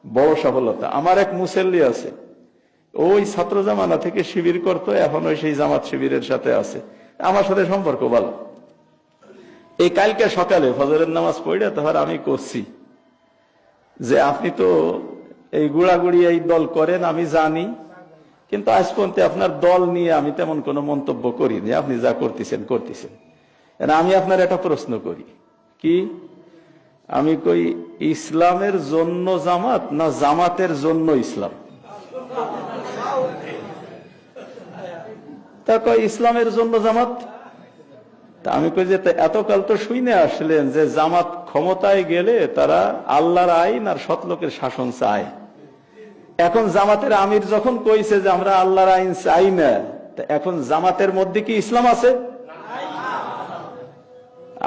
বড় সফলতা। আমার এক মুসল্লি আছে, ওই ছাত্র জামানা থেকে শিবির করতো, এখন ওই সেই জামাত শিবিরের সাথে আছে, আমার সাথে সম্পর্ক ভালো। এই কালকে সকালে ফজরের নামাজ পড়ে তারপর আমি করছি যে আপনি তো এই গুড়াগুড়ি এই দল করেন আমি জানি, কিন্তু আজ পর্যন্ত আপনার দল নিয়ে আমি তেমন কোনো মন্তব্য করিনি, আপনি যা করতেছেন করতেছেন। আমি আপনার একটা প্রশ্ন করি, কি? আমি কই ইসলামের জন্য জামাত না জামাতের জন্য ইসলাম? তা কয় ইসলামের জন্য জামাত। তা আমি কই যে এতকাল তো শুনে আসলেন যে জামাত ক্ষমতায় গেলে তারা আল্লাহর আইন আর সৎলোকের শাসন চায়। এখন জামাতের আমির যখন কইছে যে আমরা আল্লাহর আইন চাই না, এখন জামাতের মধ্যে কি ইসলাম আছে?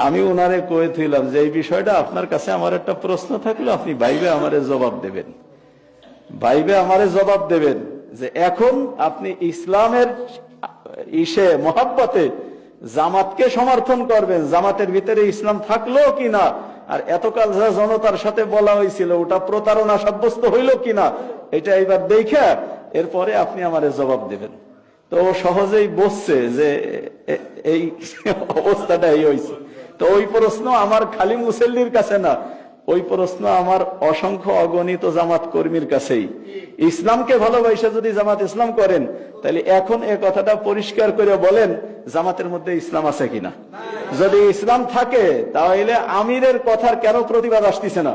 আমি ওনারে কয়ে থইলাম যে এই বিষয়টা আপনার কাছে আমার একটা প্রশ্ন থাকলো, আপনি বাইবে আমারে জবাব দেবেন, বাইবে আমারে জবাব দেবেন যে এখন আপনি ইসলামের মহাব্বতে জামাতকে সমর্থন করবেন, জামাতের ভিতরে ইসলাম থাকলো কিনা, আর এতকাল যা জনতার সাথে বলা হয়েছিল ওটা প্রতারণা সাব্যস্ত হইল কিনা, এটা এবার দেখে এরপরে আপনি আমারে জবাব দেবেন। তো ও সহজেই বসছে যে এই অবস্থাটা এই হয়েছে। তো ওই প্রশ্ন আমার খালি মুসল্লির কাছে না, ওই প্রশ্ন আমার অসংখ্য অগণিত জামাত কর্মীর কাছেই। ইসলামকে ভালোবাসে যদি জামাত ইসলাম করেন, তাহলে এখন এ কথাটা পরিষ্কার করে বলেন জামাতের মধ্যে ইসলাম আছে কিনা। যদি ইসলাম থাকে তাহলে আমিরের কথার কেন প্রতিবাদ আসতেছে না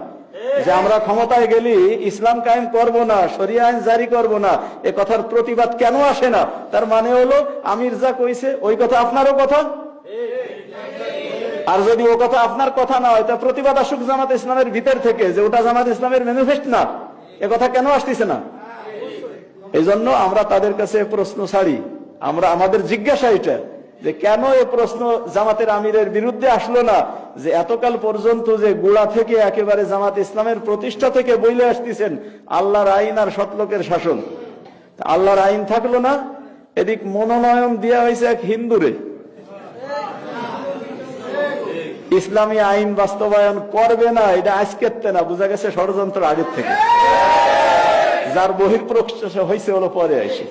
যে আমরা ক্ষমতায় গেলি ইসলাম কায়েম করব না, শরিয়া আইন জারি করব না, এ কথার প্রতিবাদ কেন আসে না? তার মানে হলো আমির যা কইছে ওই কথা আপনারও কথা, আর যদি ও কথা আপনার কথা না হয় তা প্রতিবাদ আসুক জামাত ইসলামের ভিতর থেকে যে ওটা জামাত ইসলামের ম্যানিফেস্ট না, এ কথা কেন আসতেছে না? এই জন্য আমরা তাদের কাছে প্রশ্ন ছাড়ি, আমরা আমাদের জিজ্ঞাসা এটা যে কেন এ প্রশ্ন জামাতের আমিরের বিরুদ্ধে আসলো না, যে এতকাল পর্যন্ত যে গোড়া থেকে একেবারে জামাত ইসলামের প্রতিষ্ঠা থেকে বইলে আসতেছেন আল্লাহর আইন আর সৎলোকের শাসন, আল্লাহর আইন থাকলো না, এদিক মনোনয়ন দেওয়া হয়েছে এক হিন্দুরে, ইসলামী আইন বাস্তবায়ন করবে না, এটা আজকের না, বোঝা গেছে ষড়যন্ত্র আগের থেকে, যার বহিঃপ্রকাশ হয়েছে হলো পরে আসে।